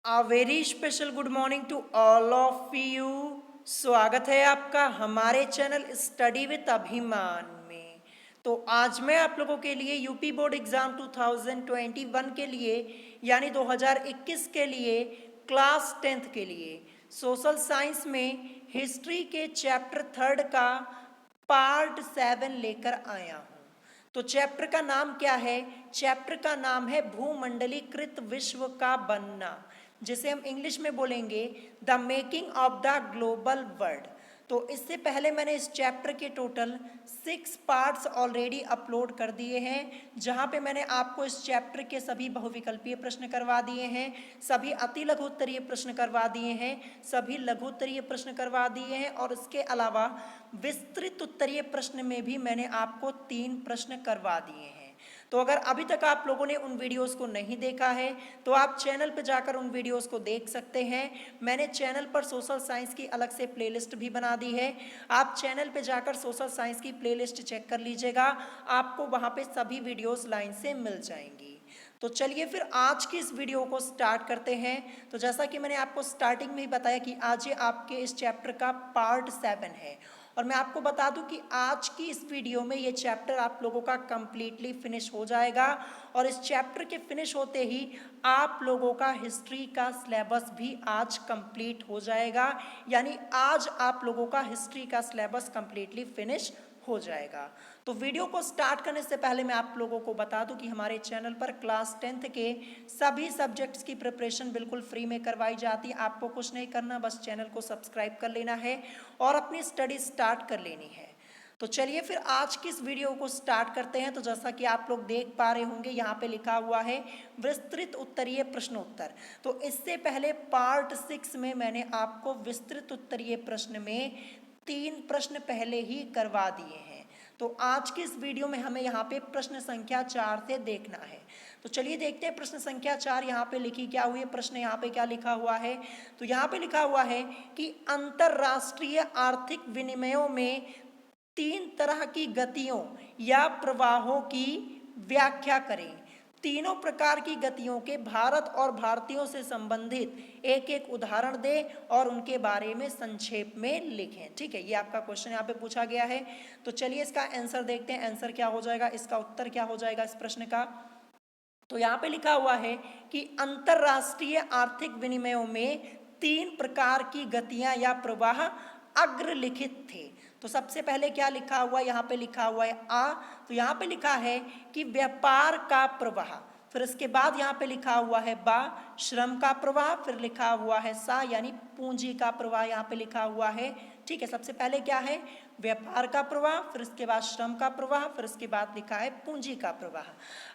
A very special good morning to all of you। स्वागत है आपका हमारे चैनल स्टडी विद अभिमान में। तो आज मैं आप लोगों के लिए यूपी बोर्ड एग्जाम 2021 के लिए यानी 2021 के लिए क्लास 10th के लिए सोशल साइंस में हिस्ट्री के चैप्टर 3 का पार्ट 7 लेकर आया हूँ। तो चैप्टर का नाम क्या है? चैप्टर का नाम है भूमंडलीकृत विश्व का बनना, जिसे हम इंग्लिश में बोलेंगे the making of the global world. तो इससे पहले मैंने इस चैप्टर के टोटल 6 पार्ट्स ऑलरेडी अपलोड कर दिए हैं, जहां पे मैंने आपको इस चैप्टर के सभी बहुविकल्पीय प्रश्न करवा दिए हैं, सभी अति लघु उत्तरीय प्रश्न करवा दिए हैं, सभी लघु उत्तरीय प्रश्न करवा दिए हैं, और इसके अलावा विस्तृत उत्तरीय प्रश्न में भी मैंने आपको 3 प्रश्न करवा दिए हैं। तो अगर अभी तक आप लोगों ने उन वीडियोस को नहीं देखा है तो आप चैनल पर जाकर उन वीडियोस को देख सकते हैं। मैंने चैनल पर सोशल साइंस की अलग से प्लेलिस्ट भी बना दी है, आप चैनल पे जाकर सोशल साइंस की प्लेलिस्ट चेक कर लीजिएगा, आपको वहाँ पे सभी वीडियोस लाइन से मिल जाएंगी। तो चलिए फिर आज की इस वीडियो को स्टार्ट करते हैं। तो जैसा कि मैंने आपको स्टार्टिंग में ही बताया कि आज ये आपके इस चैप्टर का पार्ट 7 है, और मैं आपको बता दूं कि आज की इस वीडियो में ये चैप्टर आप लोगों का कंप्लीटली फिनिश हो जाएगा, और इस चैप्टर के फिनिश होते ही आप लोगों का हिस्ट्री का सिलेबस भी आज कंप्लीट हो जाएगा, यानी आज आप लोगों का हिस्ट्री का सिलेबस कंप्लीटली फिनिश हो जाएगा। तो वीडियो को स्टार्ट करने से पहले मैं आप लोगों को बता दूं कि हमारे चैनल पर क्लास 10th के सभी सब्जेक्ट्स की प्रिपरेशन बिल्कुल फ्री में करवाई जाती है। आपको कुछ नहीं करना, बस चैनल को सब्सक्राइब कर लेना है और अपनी स्टडी स्टार्ट कर लेनी है। तो चलिए फिर आज की इस वीडियो को स्टार्ट करते हैं। तो जैसा कि आप लोग देख पा रहे होंगे, यहाँ पे लिखा हुआ है विस्तृत उत्तरीय प्रश्नोत्तर। तो इससे पहले पार्ट 6 में मैंने आपको विस्तृत उत्तरीय प्रश्न में 3 प्रश्न पहले ही करवा दिए हैं। तो आज की इस वीडियो में हमें यहाँ पे प्रश्न संख्या 4 से देखना है। तो चलिए देखते हैं प्रश्न संख्या 4 यहाँ पे लिखी क्या हुई है। प्रश्न यहाँ पे क्या लिखा हुआ है? तो यहाँ पे लिखा हुआ है कि अंतरराष्ट्रीय आर्थिक विनिमयों में 3 तरह की गतियों या प्रवाहों की व्याख्या करें। तीनों प्रकार की गतियों के भारत और भारतीयों से संबंधित एक एक उदाहरण दें और उनके बारे में संक्षेप में लिखें। ठीक है, ये आपका क्वेश्चन यहाँ पे पूछा गया है। तो चलिए इसका आंसर देखते हैं, आंसर क्या हो जाएगा, इसका उत्तर क्या हो जाएगा इस प्रश्न का। तो यहाँ पे लिखा हुआ है कि अंतरराष्ट्रीय आर्थिक विनिमयों में 3 प्रकार की गतियां या प्रवाह अग्रलिखित थे। तो सबसे पहले क्या लिखा हुआ है? यहाँ पे लिखा हुआ है आ। तो यहाँ पे लिखा है कि व्यापार का प्रवाह, फिर इसके बाद यहाँ पे लिखा हुआ है बा, श्रम का प्रवाह, फिर लिखा हुआ है सा यानी पूंजी का प्रवाह यहाँ पे लिखा हुआ है। ठीक है, सबसे पहले क्या है? व्यापार का प्रवाह, फिर इसके बाद श्रम का प्रवाह, फिर इसके बाद लिखा है पूंजी का प्रवाह।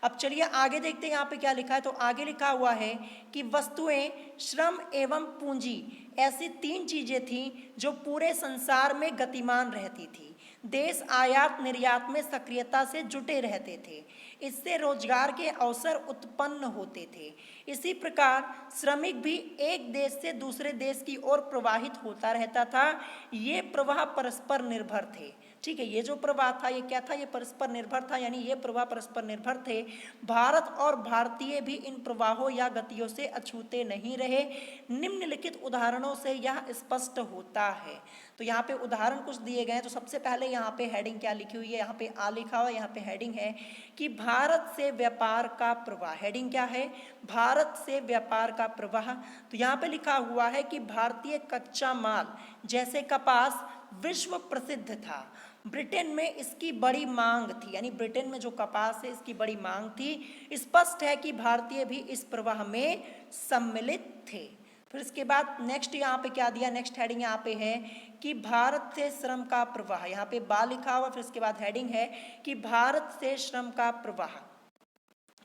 अब चलिए आगे देखते हैं यहाँ पे क्या लिखा है। तो आगे लिखा हुआ है कि वस्तुएं, श्रम एवं पूंजी ऐसी 3 चीजें थीं जो पूरे संसार में गतिमान रहती थी। देश आयात निर्यात में सक्रियता से जुटे रहते थे, इससे रोजगार के अवसर उत्पन्न होते थे। इसी प्रकार श्रमिक भी एक देश से दूसरे देश की ओर प्रवाहित होता रहता था। ये प्रवाह परस्पर निर्भर थे। ठीक है, ये जो प्रवाह था ये क्या था? ये परस्पर निर्भर था, यानी ये प्रवाह परस्पर निर्भर थे। भारत और भारतीय भी इन प्रवाहों या गतियों से अछूते नहीं रहे। निम्नलिखित उदाहरणों से यह स्पष्ट होता है। तो यहाँ पे उदाहरण कुछ दिए गए हैं। तो सबसे पहले यहाँ पे हेडिंग क्या लिखी हुई है? यहाँ पे आ लिखा हुआ है, यहाँ पे हेडिंग है कि भारत से व्यापार का प्रवाह। हेडिंग क्या है? भारत से व्यापार का प्रवाह। तो यहाँ पे लिखा हुआ है कि भारतीय कच्चा माल जैसे कपास विश्व प्रसिद्ध था। ब्रिटेन में इसकी बड़ी मांग थी, यानी ब्रिटेन में जो कपास है इसकी बड़ी मांग थी। स्पष्ट है कि भारतीय भी इस प्रवाह में सम्मिलित थे। फिर इसके बाद नेक्स्ट यहाँ पे क्या दिया? नेक्स्ट हेडिंग यहाँ पे है कि भारत से श्रम का प्रवाह। यहाँ पे बा लिखा हुआ, फिर इसके बाद हेडिंग है कि भारत से श्रम का प्रवाह।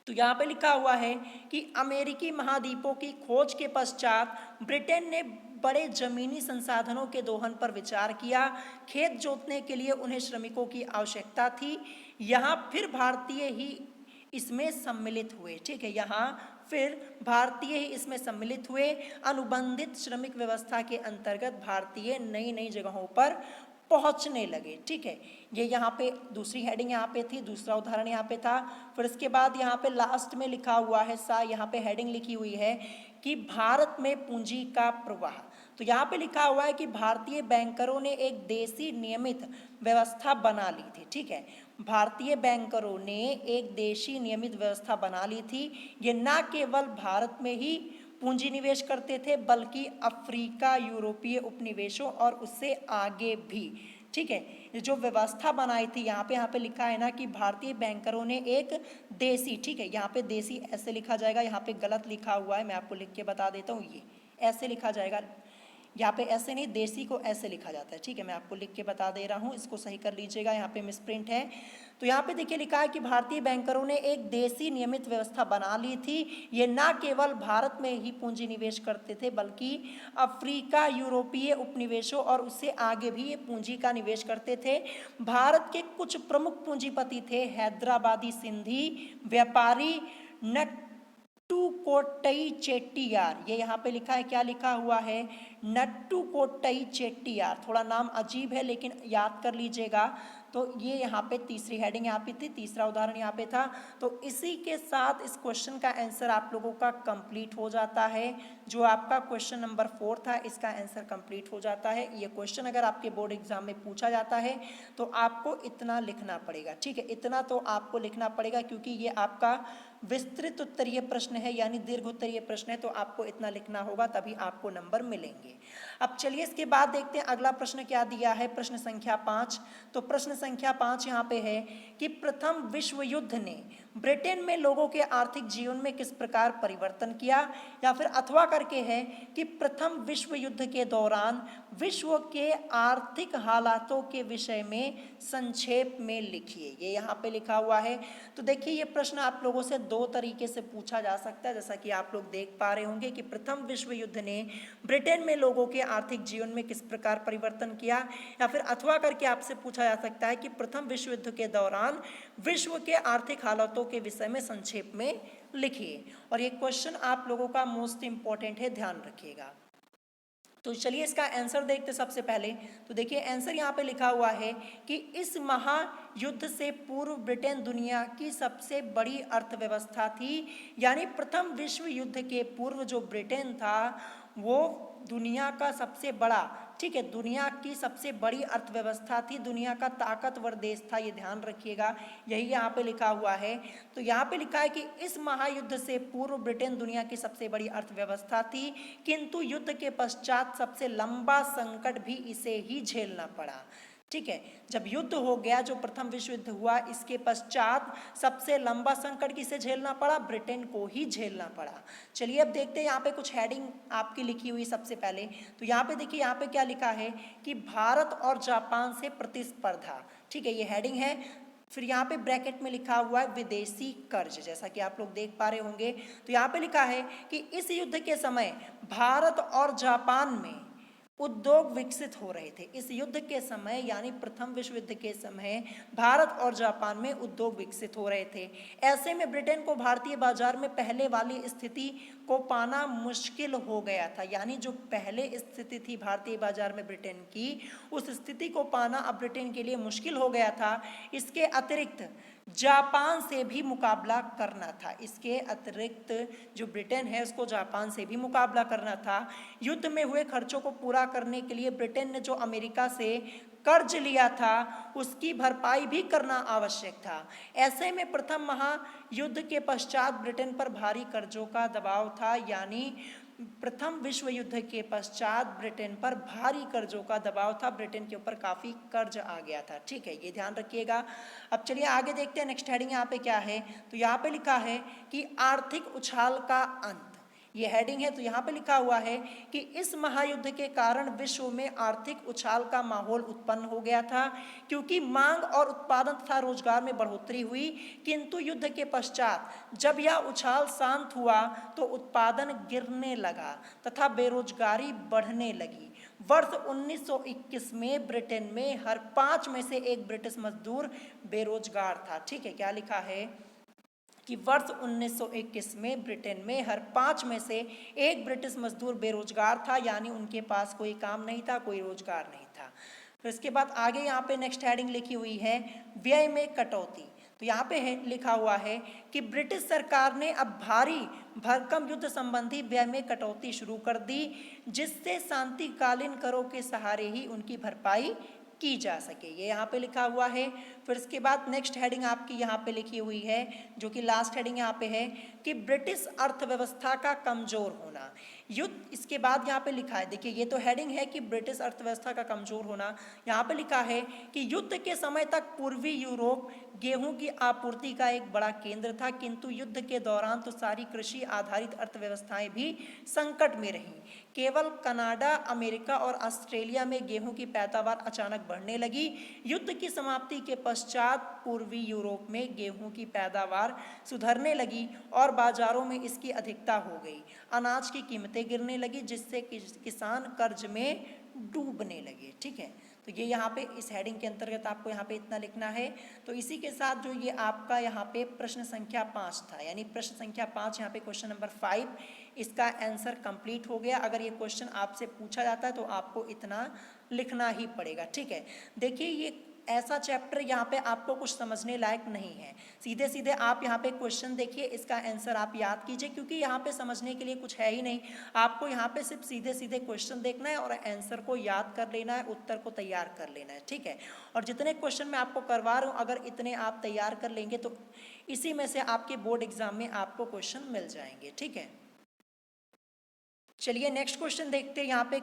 तो यहाँ पे लिखा हुआ है कि अमेरिकी महाद्वीपों की खोज के पश्चात ब्रिटेन ने बड़े जमीनी संसाधनों के दोहन पर विचार किया। खेत जोतने के लिए उन्हें श्रमिकों की आवश्यकता थी। यहाँ फिर भारतीय ही इसमें सम्मिलित हुए। ठीक है, यहाँ फिर भारतीय ही इसमें सम्मिलित हुए। अनुबंधित श्रमिक व्यवस्था के अंतर्गत भारतीय नई नई जगहों पर पहुंचने लगे। ठीक है, ये यहाँ पे दूसरी हेडिंग यहाँ पे थी, दूसरा उदाहरण यहाँ पे था। फिर इसके बाद यहाँ पे लास्ट में लिखा हुआ है सा, यहाँ पे हेडिंग लिखी हुई है कि भारत में पूंजी का प्रवाह। तो यहाँ पे लिखा हुआ है कि भारतीय बैंकरों ने एक देशी नियमित व्यवस्था बना ली थी। ठीक है, भारतीय बैंकरों ने एक देशी नियमित व्यवस्था बना ली थी। ये ना केवल भारत में ही पूंजी निवेश करते थे बल्कि अफ्रीका, यूरोपीय उपनिवेशों और उससे आगे भी। ठीक है, ये जो व्यवस्था बनाई थी यहाँ पे लिखा है ना कि भारतीय बैंकरों ने एक देशी, ठीक है, यहाँ पे देशी ऐसे लिखा जाएगा, यहाँ पे गलत लिखा हुआ है, मैं आपको लिख के बता देता हूँ, ये ऐसे लिखा जाएगा, यहाँ पे ऐसे नहीं, देसी को ऐसे लिखा जाता है। ठीक है, मैं आपको लिख के बता दे रहा हूँ, इसको सही कर लीजिएगा, यहाँ पे मिसप्रिंट है। तो यहाँ पे देखिए लिखा है कि भारतीय बैंकरों ने एक देशी नियमित व्यवस्था बना ली थी। ये ना केवल भारत में ही पूंजी निवेश करते थे बल्कि अफ्रीका, यूरोपीय उपनिवेशों और उससे आगे भी ये पूंजी का निवेश करते थे। भारत के कुछ प्रमुख पूंजीपति थे हैदराबादी सिंधी व्यापारी नट्टू चेट्टियार। ये यहाँ पे लिखा है, क्या लिखा हुआ है, नट्टू चेट्टियार। थोड़ा नाम अजीब है लेकिन याद कर लीजिएगा। तो ये यहाँ पे तीसरी हेडिंग यहाँ पे थी, तीसरा उदाहरण यहाँ पे था। तो इसी के साथ इस क्वेश्चन का आंसर आप लोगों का कंप्लीट हो जाता है। जो आपका क्वेश्चन नंबर 4 था इसका आंसर कंप्लीट हो जाता है। ये क्वेश्चन अगर आपके बोर्ड एग्जाम में पूछा जाता है तो आपको इतना लिखना पड़ेगा। ठीक है, इतना तो आपको लिखना पड़ेगा क्योंकि ये आपका विस्तृत उत्तरीय प्रश्न है, यानी दीर्घ उत्तरीय प्रश्न है, तो आपको इतना लिखना होगा तभी आपको नंबर मिलेंगे। अब चलिए इसके बाद देखते हैं अगला प्रश्न क्या दिया है, प्रश्न संख्या 5। तो प्रश्न संख्या 5 यहाँ पे है कि प्रथम विश्व युद्ध ने ब्रिटेन में लोगों के आर्थिक जीवन में किस प्रकार परिवर्तन किया, या फिर अथवा करके है कि प्रथम विश्व युद्ध के दौरान विश्व के आर्थिक हालातों के विषय में संक्षेप में लिखिए। ये यहाँ पे लिखा हुआ है। तो देखिए ये प्रश्न आप लोगों से दो तरीके से पूछा जा सकता है, जैसा कि आप लोग देख पा रहे होंगे कि प्रथम विश्व युद्ध ने ब्रिटेन में लोगों के आर्थिक जीवन में किस प्रकार परिवर्तन किया, या फिर अथवा करके आपसे पूछा जा सकता है कि प्रथम विश्व युद्ध के दौरान विश्व के आर्थिक हालातों के विषय में संक्षेप में लिखिए। और ये क्वेश्चन आप लोगों का मोस्ट इंपॉर्टेंट है, ध्यान रखिएगा। तो चलिए इसका आंसर देखते सबसे पहले। तो देखिए आंसर यहाँ पे लिखा हुआ है कि इस महायुद्ध से पूर्व ब्रिटेन दुनिया की सबसे बड़ी अर्थव्यवस्था थी। यानी प्रथम विश्व युद्ध के पूर्व जो ब्रिटेन था वो दुनिया का सबसे बड़ा, ठीक है, दुनिया की सबसे बड़ी अर्थव्यवस्था थी, दुनिया का ताकतवर देश था, ये ध्यान रखिएगा, यही यहाँ पे लिखा हुआ है। तो यहाँ पे लिखा है कि इस महायुद्ध से पूर्व ब्रिटेन दुनिया की सबसे बड़ी अर्थव्यवस्था थी, किंतु युद्ध के पश्चात सबसे लंबा संकट भी इसे ही झेलना पड़ा। ठीक है, जब युद्ध हो गया, जो प्रथम विश्व युद्ध हुआ, इसके पश्चात सबसे लंबा संकट किसे झेलना पड़ा, ब्रिटेन को ही झेलना पड़ा। चलिए अब देखते हैं यहाँ पे कुछ हेडिंग आपकी लिखी हुई सबसे पहले। तो यहाँ पे देखिए यहाँ पे क्या लिखा है कि भारत और जापान से प्रतिस्पर्धा। ठीक है, ये हेडिंग है। फिर यहाँ पे ब्रैकेट में लिखा हुआ है विदेशी कर्ज, जैसा कि आप लोग देख पा रहे होंगे। तो यहाँ पे लिखा है कि इस युद्ध के समय भारत और जापान में उद्योग विकसित हो रहे थे। इस युद्ध के समय यानी प्रथम विश्व युद्ध के समय भारत और जापान में उद्योग विकसित हो रहे थे। ऐसे में ब्रिटेन को भारतीय बाजार में पहले वाली स्थिति को पाना मुश्किल हो गया था। यानी जो पहले स्थिति थी भारतीय बाजार में ब्रिटेन की, उस स्थिति को पाना अब ब्रिटेन के लिए मुश्किल हो गया था। इसके अतिरिक्त जापान से भी मुकाबला करना था। इसके अतिरिक्त जो ब्रिटेन है उसको जापान से भी मुकाबला करना था। युद्ध में हुए खर्चों को पूरा करने के लिए ब्रिटेन ने जो अमेरिका से कर्ज लिया था उसकी भरपाई भी करना आवश्यक था। ऐसे में प्रथम महायुद्ध के पश्चात ब्रिटेन पर भारी कर्जों का दबाव था। यानी प्रथम विश्व युद्ध के पश्चात ब्रिटेन पर भारी कर्जों का दबाव था, ब्रिटेन के ऊपर काफ़ी कर्ज आ गया था। ठीक है, ये ध्यान रखिएगा। अब चलिए आगे देखते हैं नेक्स्ट हेडिंग यहाँ पे क्या है। तो यहाँ पे लिखा है कि आर्थिक उछाल का अंत, ये हेडिंग है। तो यहाँ पे लिखा हुआ है कि इस महायुद्ध के कारण विश्व में आर्थिक उछाल का माहौल उत्पन्न हो गया था, क्योंकि मांग और उत्पादन तथा रोजगार में बढ़ोतरी हुई। किंतु युद्ध के पश्चात जब यह उछाल शांत हुआ तो उत्पादन गिरने लगा तथा बेरोजगारी बढ़ने लगी। वर्ष 1921 में ब्रिटेन में हर 5 में से एक ब्रिटिश मजदूर बेरोजगार था। ठीक है, क्या लिखा है कि वर्ष 1921 में ब्रिटेन में हर 5 में से एक ब्रिटिश मजदूर बेरोजगार था, यानी उनके पास कोई काम नहीं था, कोई रोजगार नहीं था। फिर इसके बाद आगे यहाँ पे नेक्स्ट हेडिंग लिखी हुई है व्यय में कटौती। तो यहाँ पे है लिखा हुआ है कि ब्रिटिश सरकार ने अब भारी भरकम युद्ध संबंधी व्यय में कटौती शुरू कर दी, जिससे शांतिकालीन करों के सहारे ही उनकी भरपाई की जा सके। ये यहाँ पे लिखा हुआ है। फिर इसके बाद नेक्स्ट हेडिंग आपकी यहाँ पे लिखी हुई है, जो कि लास्ट हेडिंग यहाँ पे है कि ब्रिटिश अर्थव्यवस्था का कमजोर होना। युद्ध, इसके बाद यहाँ पे लिखा है, देखिए ये तो हेडिंग है कि ब्रिटिश अर्थव्यवस्था का कमजोर होना। यहाँ पे लिखा है कि युद्ध के समय तक पूर्वी यूरोप गेहूं की आपूर्ति का एक बड़ा केंद्र था, किंतु युद्ध के दौरान तो सारी कृषि आधारित अर्थव्यवस्थाएं भी संकट में रहीं। केवल कनाडा, अमेरिका और ऑस्ट्रेलिया में गेहूं की पैदावार अचानक बढ़ने लगी। युद्ध की समाप्ति के पश्चात पूर्वी यूरोप में गेहूं की पैदावार सुधरने लगी और बाजारों में इसकी अधिकता हो गई। अनाज की कीमतें गिरने लगी, जिससे किसान कर्ज में डूबने लगे। ठीक है, तो ये यहाँ पे इस हेडिंग के अंतर्गत आपको यहाँ पे इतना लिखना है। तो इसी के साथ जो ये आपका यहाँ पे प्रश्न संख्या 5 था, यानी प्रश्न संख्या 5 यहाँ पे क्वेश्चन नंबर 5, इसका आंसर कंप्लीट हो गया। अगर ये क्वेश्चन आपसे पूछा जाता है तो आपको इतना लिखना ही पड़ेगा। ठीक है, देखिए ये ऐसा चैप्टर यहाँ पे आपको कुछ समझने लायक नहीं है। सीधे सीधे आप यहाँ पे क्वेश्चन देखिए, इसका आंसर आप याद कीजिए, क्योंकि यहाँ पे समझने के लिए कुछ है ही नहीं। आपको यहाँ पे सिर्फ सीधे सीधे क्वेश्चन देखना है और आंसर को याद कर लेना है, उत्तर को तैयार कर लेना है। ठीक है, और जितने क्वेश्चन मैं आपको करवा रहा हूँ, अगर इतने आप तैयार कर लेंगे तो इसी में से आपके बोर्ड एग्जाम में आपको क्वेश्चन मिल जाएंगे। ठीक है, चलिए नेक्स्ट क्वेश्चन देखते हैं। यहाँ पे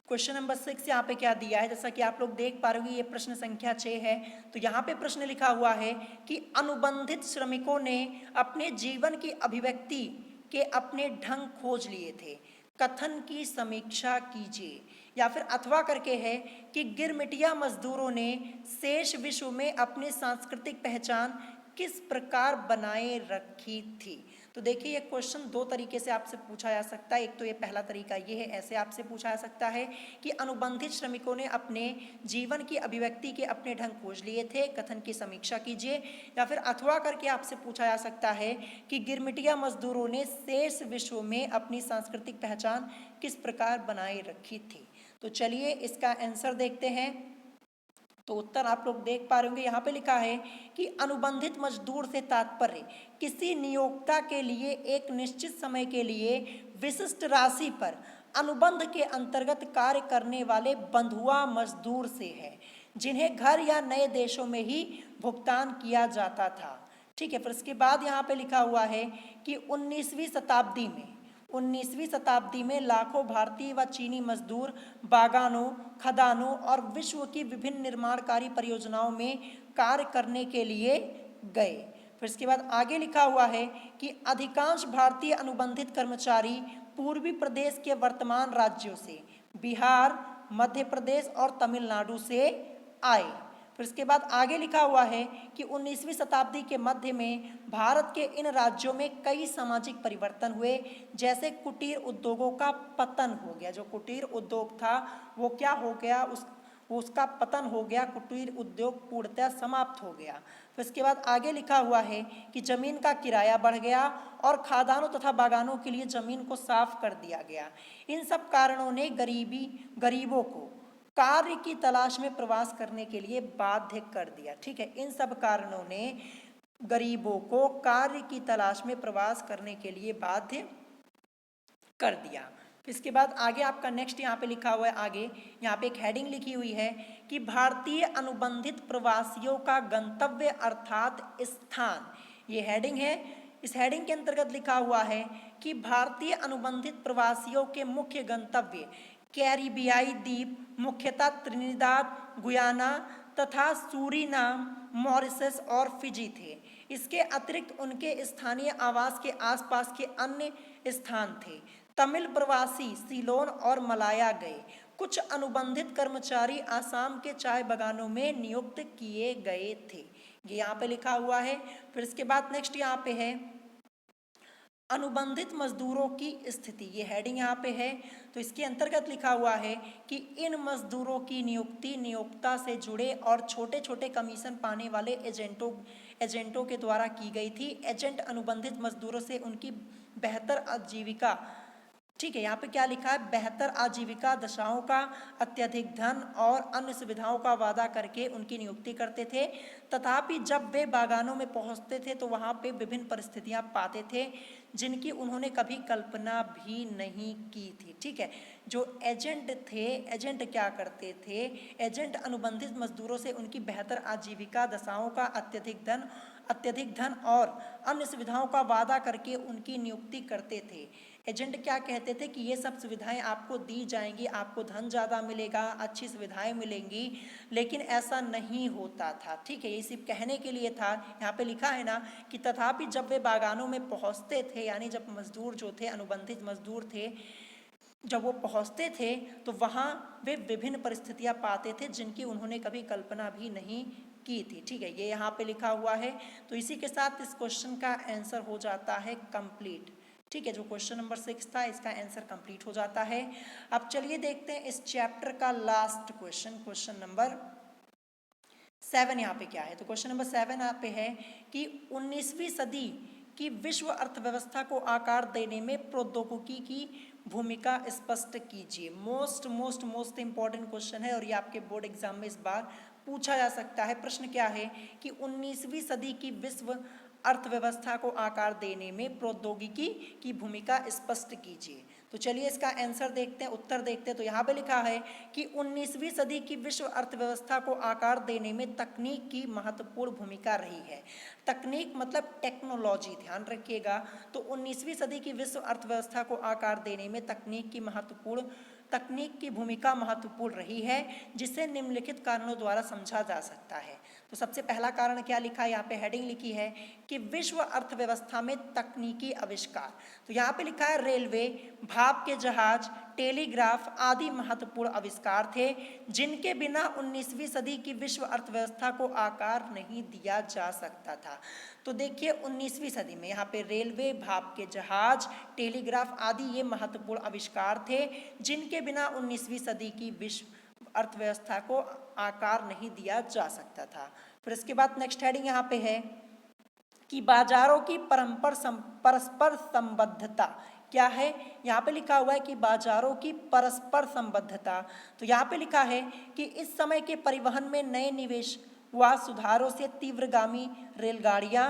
क्वेश्चन नंबर 6 यहाँ पे क्या दिया है, जैसा कि आप लोग देख पा रहे होंगे, ये प्रश्न संख्या 6 है। तो यहाँ पे प्रश्न लिखा हुआ है कि अनुबंधित श्रमिकों ने अपने जीवन की अभिव्यक्ति के अपने ढंग खोज लिए थे, कथन की समीक्षा कीजिए। या फिर अथवा करके है कि गिरमिटिया मजदूरों ने शेष विश्व में अपनी सांस्कृतिक पहचान किस प्रकार बनाए रखी थी। तो देखिए ये क्वेश्चन दो तरीके से आपसे पूछा जा सकता है। एक तो ये पहला तरीका ये है, ऐसे आपसे पूछा जा सकता है कि अनुबंधित श्रमिकों ने अपने जीवन की अभिव्यक्ति के अपने ढंग खोज लिए थे, कथन की समीक्षा कीजिए। या फिर अथवा करके आपसे पूछा जा सकता है कि गिरमिटिया मजदूरों ने शेष विश्व में अपनी सांस्कृतिक पहचान किस प्रकार बनाए रखी थी। तो चलिए इसका आंसर देखते हैं। तो उत्तर आप लोग देख पा रहे होंगे, यहाँ पे लिखा है कि अनुबंधित मजदूर से तात्पर्य किसी नियोक्ता के लिए एक निश्चित समय के लिए विशिष्ट राशि पर अनुबंध के अंतर्गत कार्य करने वाले बंधुआ मजदूर से है, जिन्हें घर या नए देशों में ही भुगतान किया जाता था। ठीक है, फिर इसके बाद यहाँ पे लिखा हुआ है कि 19वीं शताब्दी में लाखों भारतीय व चीनी मजदूर बागानों, खदानों और विश्व की विभिन्न निर्माणकारी परियोजनाओं में कार्य करने के लिए गए। फिर इसके बाद आगे लिखा हुआ है कि अधिकांश भारतीय अनुबंधित कर्मचारी पूर्वी प्रदेश के वर्तमान राज्यों से, बिहार, मध्य प्रदेश और तमिलनाडु से आए। फिर इसके बाद आगे लिखा हुआ है कि 19वीं शताब्दी के मध्य में भारत के इन राज्यों में कई सामाजिक परिवर्तन हुए, जैसे कुटीर उद्योगों का पतन हो गया। जो कुटीर उद्योग था वो क्या हो गया, उसका पतन हो गया, कुटीर उद्योग पूर्णतः समाप्त हो गया। फिर इसके बाद आगे लिखा हुआ है कि जमीन का किराया बढ़ गया और खादानों तथा बागानों के लिए जमीन को साफ कर दिया गया। इन सब कारणों ने गरीबों को कार्य की तलाश में प्रवास करने के लिए बाध्य कर दिया। ठीक है, इन सब कारणों ने गरीबों को कार्य की तलाश में प्रवास करने के लिए बाध्य कर दिया। इसके बाद आगे आपका नेक्स्ट यहाँ पे लिखा हुआ है, आगे यहाँ पे एक हेडिंग लिखी हुई है कि भारतीय अनुबंधित प्रवासियों का गंतव्य अर्थात स्थान। ये हेडिंग है। इस हेडिंग के अंतर्गत लिखा हुआ है कि भारतीय अनुबंधित प्रवासियों के मुख्य गंतव्य कैरिबियाई द्वीप, मुख्यतः त्रिनिदाद, गुयाना तथा सूरीनाम, मॉरिशस और फिजी थे। इसके अतिरिक्त उनके स्थानीय आवास के आसपास के अन्य स्थान थे। तमिल प्रवासी सीलोन और मलाया गए। कुछ अनुबंधित कर्मचारी आसाम के चाय बागानों में नियुक्त किए गए थे। ये यहाँ पे लिखा हुआ है। फिर इसके बाद नेक्स्ट यहाँ पे है अनुबंधित मजदूरों की स्थिति। ये हेडिंग यहाँ पे है। तो इसके अंतर्गत लिखा हुआ है कि इन मजदूरों की नियुक्ति नियोक्ता से जुड़े और छोटे छोटे कमीशन पाने वाले एजेंटों के द्वारा की गई थी। एजेंट अनुबंधित मजदूरों से उनकी बेहतर आजीविका ठीक है, यहाँ पे क्या लिखा है, बेहतर आजीविका दशाओं का अत्यधिक धन और अन्य सुविधाओं का वादा करके उनकी नियुक्ति करते थे। तथापि जब वे बागानों में पहुंचते थे तो वहाँ पे विभिन्न परिस्थितियाँ पाते थे जिनकी उन्होंने कभी कल्पना भी नहीं की थी। ठीक है, जो एजेंट थे, एजेंट क्या करते थे, एजेंट अनुबंधित मजदूरों से उनकी बेहतर आजीविका दशाओं का अत्यधिक धन और अन्य सुविधाओं का वादा करके उनकी नियुक्ति करते थे। एजेंट क्या कहते थे कि ये सब सुविधाएं आपको दी जाएंगी, आपको धन ज़्यादा मिलेगा, अच्छी सुविधाएं मिलेंगी, लेकिन ऐसा नहीं होता था। ठीक है, ये सिर्फ कहने के लिए था। यहाँ पे लिखा है ना कि तथापि जब वे बागानों में पहुँचते थे, यानी जब मजदूर जो थे, अनुबंधित मजदूर थे, जब वो पहुँचते थे तो वहाँ वे विभिन्न परिस्थितियाँ पाते थे जिनकी उन्होंने कभी कल्पना भी नहीं की थी। ठीक है, ये यहाँ पे लिखा हुआ है। तो इसी के साथ इस क्वेश्चन का आंसर हो जाता है कंप्लीट। ठीक है, जो क्वेश्चन नंबर 6 था इसका आंसर कंप्लीट हो जाता है। अब चलिए देखते हैं इस चैप्टर का लास्ट क्वेश्चन, क्वेश्चन नंबर 7 यहाँ पे क्या है। तो क्वेश्चन नंबर 7 यहाँ पे है कि 19वीं सदी की विश्व अर्थव्यवस्था को आकार देने में प्रौद्योगिकी की भूमिका स्पष्ट कीजिए। मोस्ट इंपॉर्टेंट क्वेश्चन है और ये आपके बोर्ड एग्जाम में इस बार पूछा जा सकता है। प्रश्न क्या है कि 19वीं सदी की विश्व अर्थव्यवस्था को आकार देने में प्रौद्योगिकी की भूमिका स्पष्ट कीजिए। तो चलिए इसका आंसर देखते हैं, उत्तर देखते हैं। तो यहाँ पे लिखा है कि 19वीं सदी की विश्व अर्थव्यवस्था को आकार देने में तकनीक की महत्वपूर्ण भूमिका रही है। तकनीक मतलब टेक्नोलॉजी, ध्यान रखिएगा। तो 19वीं सदी की विश्व अर्थव्यवस्था को आकार देने में तकनीक की भूमिका महत्वपूर्ण रही है, जिसे निम्नलिखित कारणों द्वारा समझा जा सकता है। तो सबसे पहला कारण क्या लिखा है, यहाँ पे हेडिंग लिखी है कि विश्व अर्थव्यवस्था में तकनीकी आविष्कार। तो यहाँ पे लिखा है रेलवे, भाप के जहाज, टेलीग्राफ आदि महत्वपूर्ण आविष्कार थे जिनके बिना 19वीं सदी की विश्व अर्थव्यवस्था को आकार नहीं दिया जा सकता था। तो देखिए 19वीं सदी में यहाँ पे रेलवे, भाप के जहाज, टेलीग्राफ आदि ये महत्वपूर्ण आविष्कार थे जिनके बिना 19वीं सदी की विश्व अर्थव्यवस्था को आकार नहीं दिया जा सकता था। फिर इसके बाद नेक्स्ट हेडिंग यहाँ पे है कि बाजारों की परस्पर संबद्धता क्या है। यहाँ पे लिखा हुआ है कि बाजारों की परस्पर संबद्धता। तो यहाँ पे लिखा है कि इस समय के परिवहन में नए निवेश व सुधारों से तीव्रगामी रेलगाड़ियाँ,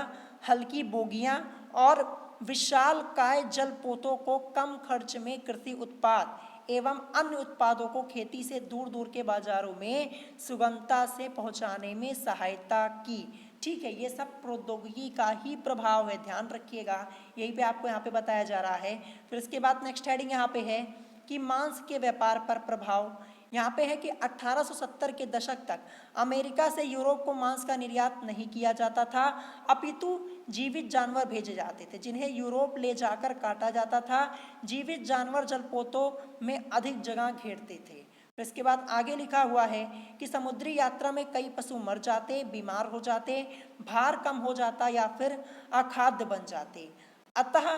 हल्की बोगियाँ और विशालकाय जलपोतों को कम खर्च में कृषि उत्पाद एवं अन्य उत्पादों को खेती से दूर दूर के बाजारों में सुगमता से पहुंचाने में सहायता की। ठीक है, ये सब प्रौद्योगिकी का ही प्रभाव है, ध्यान रखिएगा, यही पे आपको यहाँ पे बताया जा रहा है। फिर इसके बाद नेक्स्ट हेडिंग यहाँ पे है कि मांस के व्यापार पर प्रभाव। यहाँ पे है कि 1870 के दशक तक अमेरिका से यूरोप को मांस का निर्यात नहीं किया जाता था, अपितु जीवित जानवर भेजे जाते थे जिन्हें यूरोप ले जाकर काटा जाता था। जीवित जानवर जलपोतों में अधिक जगह घेरते थे। फिर इसके बाद आगे लिखा हुआ है कि समुद्री यात्रा में कई पशु मर जाते, बीमार हो जाते, भार कम हो जाता या फिर अखाद्य बन जाते। अतः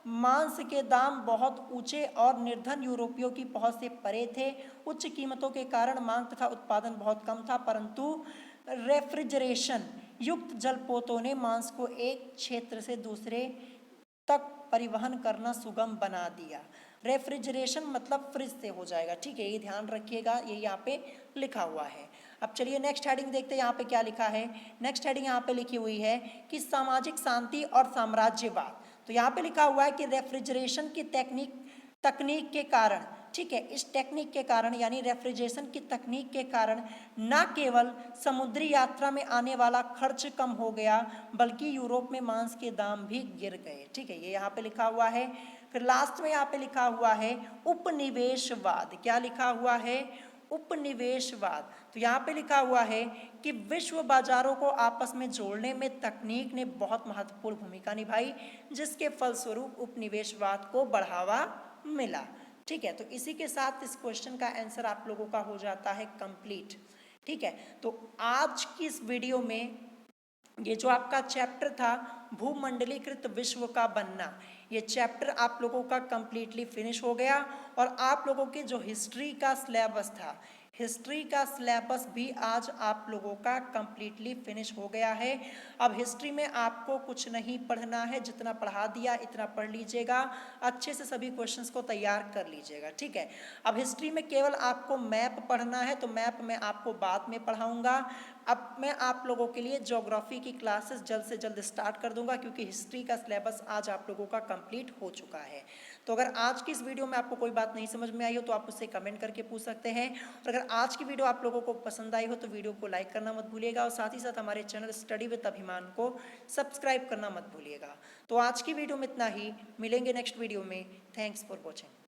मांस के दाम बहुत ऊंचे और निर्धन यूरोपियों की पहुंच से परे थे। उच्च कीमतों के कारण मांग तथा उत्पादन बहुत कम था, परंतु रेफ्रिजरेशन युक्त जलपोतों ने मांस को एक क्षेत्र से दूसरे तक परिवहन करना सुगम बना दिया। रेफ्रिजरेशन मतलब फ्रिज से हो जाएगा। ठीक है, ये ध्यान रखिएगा, ये यहाँ पे लिखा हुआ है। अब चलिए नेक्स्ट हेडिंग देखते हैं यहाँ पे क्या लिखा है। नेक्स्ट हेडिंग यहाँ पे लिखी हुई है कि सामाजिक शांति और साम्राज्यवाद। तो यहाँ पे लिखा हुआ है कि रेफ्रिजरेशन की तकनीक के कारण, ठीक है, इस टेक्निक के कारण यानी रेफ्रिजरेशन की तकनीक के कारण न केवल समुद्री यात्रा में आने वाला खर्च कम हो गया बल्कि यूरोप में मांस के दाम भी गिर गए। ठीक है, ये यहाँ पे लिखा हुआ है। फिर लास्ट में यहाँ पे लिखा हुआ है उपनिवेशवाद। क्या लिखा हुआ है, उपनिवेशवाद। तो यहाँ पे लिखा हुआ है कि विश्व बाजारों को आपस में जोड़ने में तकनीक ने बहुत महत्वपूर्ण भूमिका निभाई जिसके फलस्वरूप उपनिवेशवाद को बढ़ावा मिला। ठीक है, तो इसी के साथ इस क्वेश्चन का आंसर आप लोगों का हो जाता है कंप्लीट। ठीक है, तो आज की इस वीडियो में ये जो आपका चैप्टर था भूमंडलीकृत विश्व का बनना, ये चैप्टर आप लोगों का कंप्लीटली फिनिश हो गया और आप लोगों के जो हिस्ट्री का सिलेबस था, हिस्ट्री का सिलेबस भी आज आप लोगों का कंप्लीटली फिनिश हो गया है। अब हिस्ट्री में आपको कुछ नहीं पढ़ना है, जितना पढ़ा दिया इतना पढ़ लीजिएगा, अच्छे से सभी क्वेश्चंस को तैयार कर लीजिएगा, ठीक है। अब हिस्ट्री में केवल आपको मैप पढ़ना है, तो मैप मैं आपको बाद में पढ़ाऊंगा। अब मैं आप लोगों के लिए ज्योग्राफी की क्लासेस जल्द से जल्द स्टार्ट कर दूंगा, क्योंकि हिस्ट्री का सिलेबस आज आप लोगों का कंप्लीट हो चुका है। तो अगर आज की इस वीडियो में आपको कोई बात नहीं समझ में आई हो तो आप मुझसे कमेंट करके पूछ सकते हैं। और अगर आज की वीडियो आप लोगों को पसंद आई हो तो वीडियो को लाइक करना मत भूलिएगा, और साथ ही साथ हमारे चैनल स्टडी विद अभिमान को सब्सक्राइब करना मत भूलिएगा। तो आज की वीडियो में इतना ही, मिलेंगे नेक्स्ट वीडियो में। Thanks for watching.